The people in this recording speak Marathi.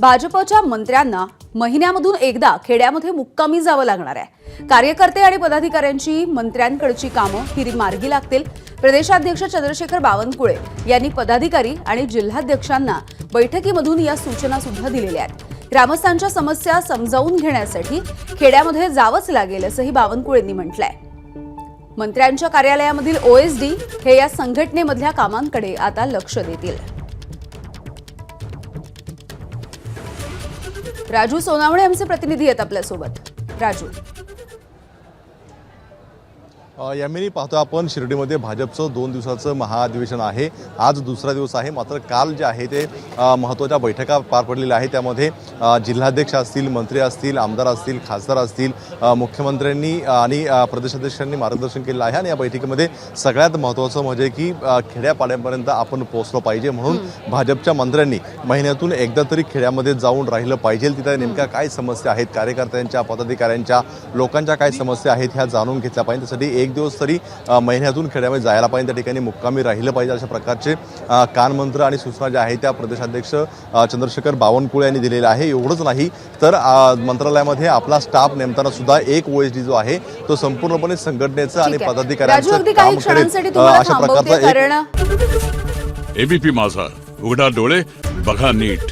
भाजपच्या मंत्र्यांना महिन्यामधून एकदा खेड्यामध्ये मुक्कामी जावं लागणार आहे। कार्यकर्ते आणि पदाधिकाऱ्यांची मंत्र्यांकडची कामं ही मार्गी लागतील। प्रदेशाध्यक्ष चंद्रशेखर बावनकुळे यांनी पदाधिकारी आणि जिल्हाध्यक्षांना बैठकीमधून या सूचना सुद्धा दिलेल्या आहेत। ग्रामस्थांच्या समस्या समजावून घेण्यासाठी खेड्यामध्ये जावंच लागेल असंही बावनकुळेंनी म्हटलंय। मंत्र्यांच्या कार्यालयामधील ओएसडी हे या संघटनेमधल्या कामांकडे आता लक्ष देतील। राजू सोनावणे आमचे प्रतिनिधी आहेत आपल्यासोबत। राजू, यामिनी पाहतो आपण शिर्डीमध्ये भाजपचं 2 दिवसाचं महाअधिवेशन आहे। आज दुसरा दिवस आहे, मात्र काल जे आहे ते महत्त्वाच्या बैठका पार पडलेल्या आहेत। त्यामध्ये जिल्हाध्यक्ष असतील, मंत्री असतील, आमदार असतील, खासदार असतील, मुख्यमंत्र्यांनी आणि प्रदेशाध्यक्षांनी मार्गदर्शन केलं आहे। आणि या बैठकीमध्ये सगळ्यात महत्त्वाचं म्हणजे की खेड्यापाड्यांपर्यंत आपण पोहोचलो पाहिजे, म्हणून भाजपच्या मंत्र्यांनी महिन्यातून एकदा तरी खेड्यामध्ये जाऊन राहिलं पाहिजे। तिथे नेमक्या काय समस्या आहेत, कार्यकर्त्यांच्या, पदाधिकाऱ्यांच्या, लोकांच्या काय समस्या आहेत ह्या जाणून घेतल्या पाहिजे। त्यासाठी एक दिवस तरी महिन्यातून खेड्यामध्ये जायला पाहिजे, त्या ठिकाणी मुक्कामी राहिलं पाहिजे, अशा प्रकारचे कानमंत्र आणि सूचना ज्या आहेत त्या प्रदेशाध्यक्ष चंद्रशेखर बावनकुळे यांनी दिलेल्या आहे। एवढंच नाही तर मंत्रालयामध्ये आपला स्टाफ नेमताना सुद्धा एक ओएसडी जो आहे तो संपूर्णपणे संघटनेचं आणि पदाधिकाऱ्यांचं काम करेल, अशा प्रकारचा एक एबीपी माझा, उघडा डोळे बघा नीट।